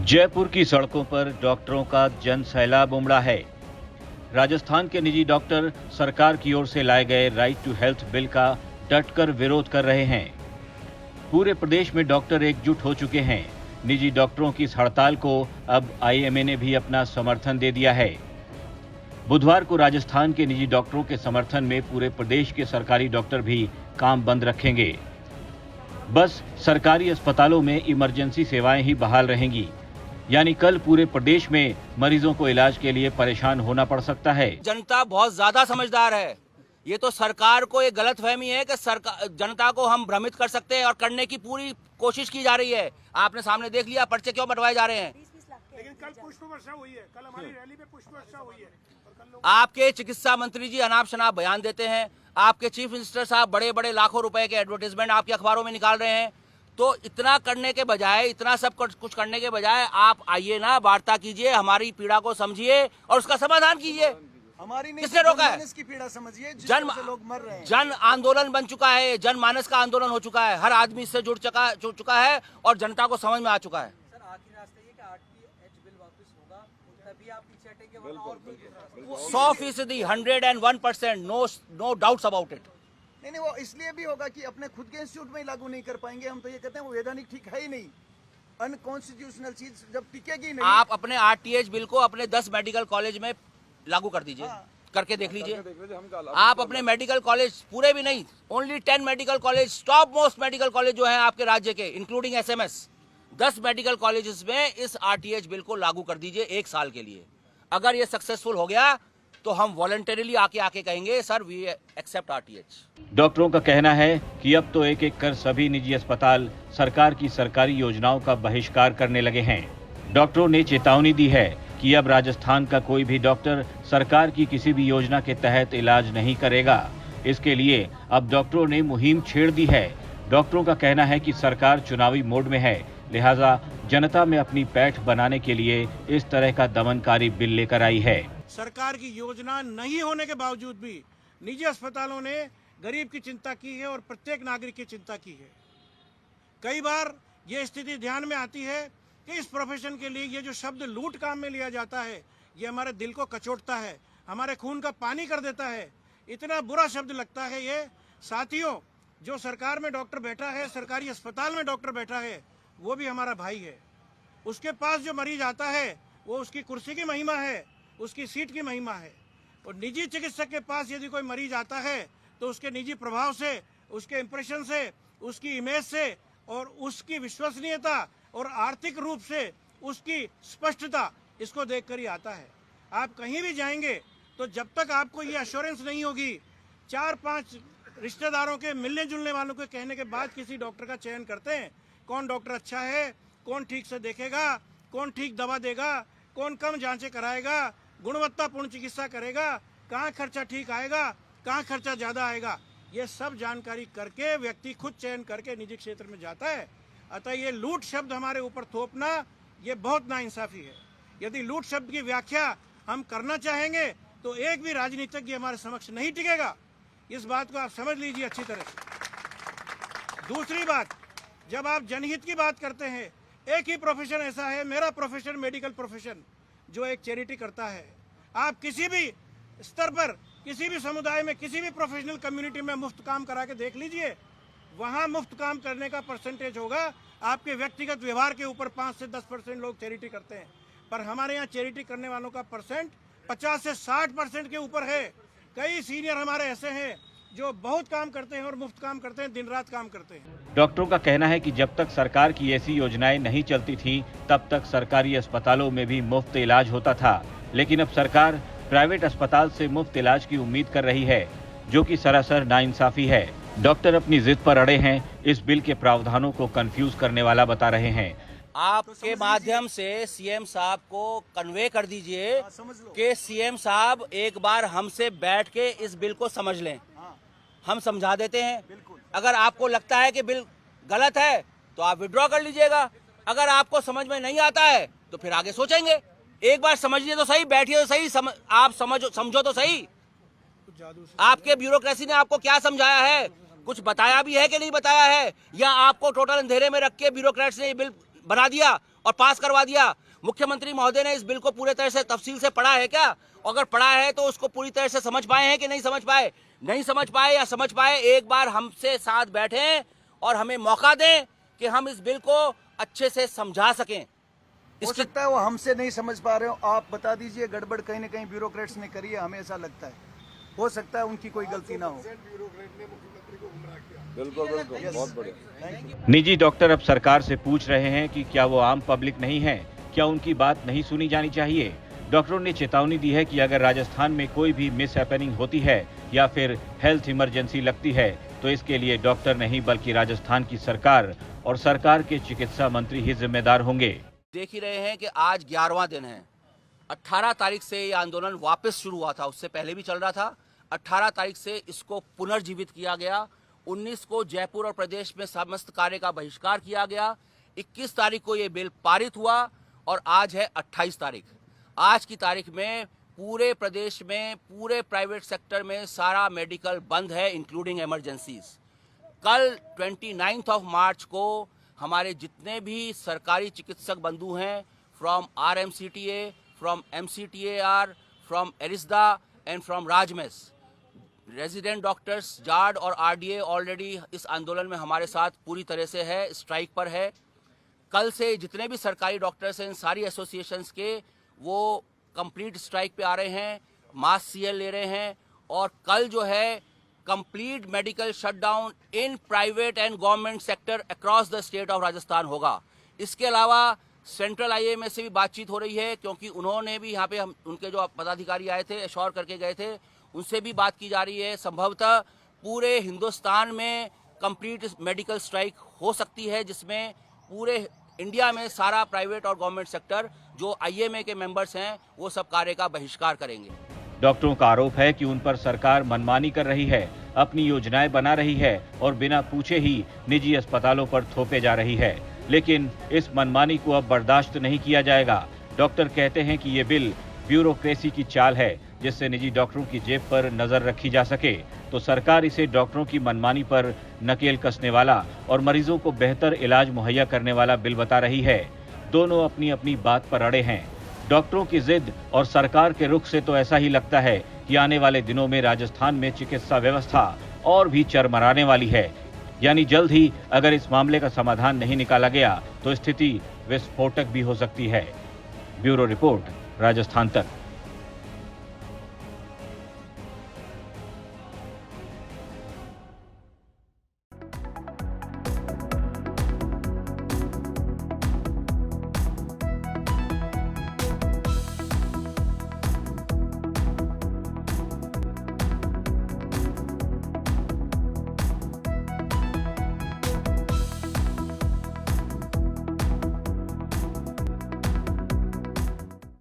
जयपुर की सड़कों पर डॉक्टरों का जन सैलाब उमड़ा है। राजस्थान के निजी डॉक्टर सरकार की ओर से लाए गए राइट टू हेल्थ बिल का डटकर विरोध कर रहे हैं। पूरे प्रदेश में डॉक्टर एकजुट हो चुके हैं। निजी डॉक्टरों की इस हड़ताल को अब आईएमए ने भी अपना समर्थन दे दिया है। बुधवार को राजस्थान के निजी डॉक्टरों के समर्थन में पूरे प्रदेश के सरकारी डॉक्टर भी काम बंद रखेंगे। बस सरकारी अस्पतालों में इमरजेंसी सेवाएं ही बहाल रहेंगी, यानी कल पूरे प्रदेश में मरीजों को इलाज के लिए परेशान होना पड़ सकता है। जनता बहुत ज्यादा समझदार है। ये तो सरकार को एक गलतफहमी है कि सरकार जनता को हम भ्रमित कर सकते हैं और करने की पूरी कोशिश की जा रही है। आपने सामने देख लिया पर्चे क्यों बंटवाए जा रहे हैं। लेकिन कल पुष्प वर्षा हुई है, कल हमारी रैली में पुष्प वर्षा हुई है। आपके चिकित्सा मंत्री जी अनाप शनाप बयान देते हैं। आपके चीफ मिनिस्टर साहब बड़े बड़े लाखों रुपए के एडवर्टाइजमेंट आपके अखबारों में निकाल रहे हैं। तो इतना करने के बजाय, इतना सब कुछ करने के बजाय आप आइए ना, वार्ता कीजिए, हमारी पीड़ा को समझिए और उसका समाधान कीजिए। हमारी नहीं, किसने रोका है? की पीड़ा समझिए, जन लोग मर रहे हैं। जन आंदोलन बन चुका है, जनमानस का आंदोलन हो चुका है। हर आदमी इससे जुड़ चुका है और जनता को समझ में आ चुका है। सर आखिरी रास्ता ये कि आरटीएच बिल वापस होगा, तभी आप पीछे हटेंगे, वरना और कोई 100%, 101%, नो डाउट्स अबाउट इट। नहीं, वो इसलिए भी होगा कि अपने खुद के इंस्टीट्यूट में ही लागू नहीं कर पाएंगे। हम तो ये कहते हैं वो वैधानिक ठीक है ही नहीं, अनकॉन्स्टिट्यूशनल चीज जब टिकेगी नहीं। आप अपने आरटीएच बिल को अपने 10 मेडिकल कॉलेज में लागू कर दीजिए। करके देख लीजिए। आप अपने मेडिकल कॉलेज, पूरे भी नहीं, only 10 medical college, top most medical college जो है आपके राज्य के, इंक्लूडिंग एसएमएस, 10 मेडिकल कॉलेजेस में इस आरटीएच बिल को लागू कर दीजिए 1 साल के लिए। अगर ये सक्सेसफुल हो गया तो हम वॉलंटरीली आके कहेंगे सर वी एक्सेप्ट आरटीएच। डॉक्टरों का कहना है कि अब तो एक एक कर सभी निजी अस्पताल सरकार की सरकारी योजनाओं का बहिष्कार करने लगे हैं। डॉक्टरों ने चेतावनी दी है कि अब राजस्थान का कोई भी डॉक्टर सरकार की किसी भी योजना के तहत इलाज नहीं करेगा। इसके लिए अब डॉक्टरों ने मुहिम छेड़ दी है। डॉक्टरों का कहना है कि सरकार चुनावी मोड में है, लिहाजा जनता में अपनी पैठ बनाने के लिए इस तरह का दमनकारी बिल लेकर आई है। सरकार की योजना नहीं होने के बावजूद भी निजी अस्पतालों ने गरीब की चिंता की है और प्रत्येक नागरिक की चिंता की है। कई बार ये स्थिति ध्यान में आती है कि इस प्रोफेशन के लिए ये जो शब्द लूट काम में लिया जाता है, ये हमारे दिल को कचोटता है, हमारे खून का पानी कर देता है। इतना बुरा शब्द लगता है ये। साथियों, जो सरकार में डॉक्टर बैठा है, सरकारी अस्पताल में डॉक्टर बैठा है, वो भी हमारा भाई है। उसके पास जो मरीज आता है वो उसकी कुर्सी की महिमा है, उसकी सीट की महिमा है। और निजी चिकित्सक के पास यदि कोई मरीज आता है तो उसके निजी प्रभाव से, उसके इंप्रेशन से, उसकी इमेज से और उसकी विश्वसनीयता और आर्थिक रूप से उसकी स्पष्टता, इसको देखकर ही आता है। आप कहीं भी जाएंगे तो जब तक आपको ये एश्योरेंस नहीं होगी, 4-5 रिश्तेदारों के, मिलने जुलने वालों के कहने के बाद किसी डॉक्टर का चयन करते हैं। कौन डॉक्टर अच्छा है, कौन ठीक से देखेगा, कौन ठीक दवा देगा, कौन कम जांचें कराएगा, गुणवत्तापूर्ण चिकित्सा करेगा, कहाँ खर्चा ठीक आएगा, कहाँ खर्चा ज्यादा आएगा, ये सब जानकारी करके व्यक्ति खुद चयन करके निजी क्षेत्र में जाता है। अतः ये लूट शब्द हमारे ऊपर थोपना ये बहुत नाइंसाफी है। यदि लूट शब्द की व्याख्या हम करना चाहेंगे तो एक भी राजनीतिज्ञ हमारे समक्ष नहीं टिकेगा। इस बात को आप समझ लीजिए अच्छी तरह से। दूसरी बात, जब आप जनहित की बात करते हैं, एक ही प्रोफेशन ऐसा है, मेरा प्रोफेशन मेडिकल प्रोफेशन, जो एक चैरिटी करता है। आप किसी भी स्तर पर, किसी भी समुदाय में, किसी भी प्रोफेशनल कम्युनिटी में मुफ्त काम करा के देख लीजिए, वहां मुफ्त काम करने का परसेंटेज होगा आपके व्यक्तिगत व्यवहार के ऊपर 5 से 10% लोग चैरिटी करते हैं। पर हमारे यहाँ चैरिटी करने वालों का परसेंट 50 से 60% के ऊपर है। कई सीनियर हमारे ऐसे हैं जो बहुत काम करते हैं और मुफ्त काम करते हैं, दिन रात काम करते हैं। डॉक्टरों का कहना है कि जब तक सरकार की ऐसी योजनाएं नहीं चलती थी, तब तक सरकारी अस्पतालों में भी मुफ्त इलाज होता था। लेकिन अब सरकार प्राइवेट अस्पताल से मुफ्त इलाज की उम्मीद कर रही है, जो कि सरासर नाइंसाफी है। डॉक्टर अपनी जिद पर अड़े हैं। इस बिल के प्रावधानों को कंफ्यूज करने वाला बता रहे हैं। आपके माध्यम से सीएम साहब को कन्वे कर दीजिए कि सीएम साहब एक बार हमसे बैठ के इस बिल को समझ लें। हम समझा देते हैं। अगर आपको लगता है कि बिल गलत है तो आप विड्रॉ कर लीजिएगा। अगर आपको समझ में नहीं आता है तो फिर आगे सोचेंगे। एक बार समझिए तो सही, बैठिए तो सही, आप समझो तो सही। आपके ब्यूरोक्रेसी ने आपको क्या समझाया है, कुछ बताया भी है कि नहीं बताया है, या आपको टोटल अंधेरे में रख के ब्यूरोक्रेट्स ने ये बिल बना दिया और पास करवा दिया। मुख्यमंत्री महोदय ने इस बिल को पूरे तरह से तफसील से पढ़ा है क्या? अगर पढ़ा है तो उसको पूरी तरह से समझ पाए हैं कि नहीं समझ पाए? नहीं समझ पाए या समझ पाए, एक बार हमसे साथ बैठें और हमें मौका दें कि हम इस बिल को अच्छे से समझा सकें। हो सकता है वो हमसे नहीं समझ पा रहे हो, आप बता दीजिए गड़बड़ कहीं ना कहीं ब्यूरोक्रेट्स ने करी है, हमें ऐसा लगता है। हो सकता है उनकी कोई गलती ना हो। बिल्कुल बिल्कुल, बहुत बढ़िया। निजी डॉक्टर अब सरकार से पूछ रहे हैं कि क्या वो आम पब्लिक नहीं है, क्या उनकी बात नहीं सुनी जानी चाहिए। डॉक्टरों ने चेतावनी दी है कि अगर राजस्थान में कोई भी मिस हैपनिंग होती है या फिर हेल्थ इमरजेंसी लगती है तो इसके लिए डॉक्टर नहीं बल्कि राजस्थान की सरकार और सरकार के चिकित्सा मंत्री ही जिम्मेदार होंगे। देख ही रहे हैं कि आज 11वां दिन है। 18 तारीख से ये आंदोलन वापस शुरू हुआ था, उससे पहले भी चल रहा था। 18 तारीख से इसको पुनर्जीवित किया गया। 19 को जयपुर और प्रदेश में समस्त कार्य का बहिष्कार किया गया। 21 तारीख को ये बिल पारित हुआ और आज है 28 तारीख। आज की तारीख में पूरे प्रदेश में, पूरे प्राइवेट सेक्टर में सारा मेडिकल बंद है, इंक्लूडिंग इमरजेंसीज। कल 29 मार्च को हमारे जितने भी सरकारी चिकित्सक बंधु हैं, from RMCTA, from MCTAR, from Arisda and from Rajmes, resident doctors JARD और RDA ऑलरेडी इस आंदोलन में हमारे साथ पूरी तरह से है, स्ट्राइक पर है। कल से जितने भी सरकारी डॉक्टर्स हैं, सारी एसोसिएशंस के, वो कंप्लीट स्ट्राइक पे आ रहे हैं, मास CL ले रहे हैं। और कल जो है complete medical shutdown in private and government sector across the state of Rajasthan होगा। इसके अलावा सेंट्रल IAMS से भी बातचीत हो रही है, क्योंकि उन्होंने भी यहाँ पे उनके जो पदाधिकारी आए थे, एश्योर करके गए थे, उनसे भी बात की जा रही है। संभवतः पूरे हिंदुस्तान में कंप्लीट मेडिकल स्ट्राइक हो सकती है, जिसमें पूरे इंडिया में सारा प्राइवेट और गवर्नमेंट सेक्टर जो IMA के मेंबर्स हैं वो सब कार्य का बहिष्कार करेंगे। डॉक्टरों का आरोप है कि उन पर सरकार मनमानी कर रही है, अपनी योजनाएं बना रही है और बिना पूछे ही निजी अस्पतालों पर थोपे जा रही है। लेकिन इस मनमानी को अब बर्दाश्त नहीं किया जाएगा। डॉक्टर कहते हैं कि ये बिल ब्यूरोक्रेसी की चाल है, जिससे निजी डॉक्टरों की जेब पर नजर रखी जा सके। तो सरकार इसे डॉक्टरों की मनमानी पर नकेल कसने वाला और मरीजों को बेहतर इलाज मुहैया करने वाला बिल बता रही है। दोनों अपनी अपनी बात पर अड़े हैं। डॉक्टरों की जिद और सरकार के रुख से तो ऐसा ही लगता है कि आने वाले दिनों में राजस्थान में चिकित्सा व्यवस्था और भी चरमराने वाली है। यानी जल्द ही अगर इस मामले का समाधान नहीं निकाला गया तो स्थिति विस्फोटक भी हो सकती है। ब्यूरो रिपोर्ट, राजस्थान तक।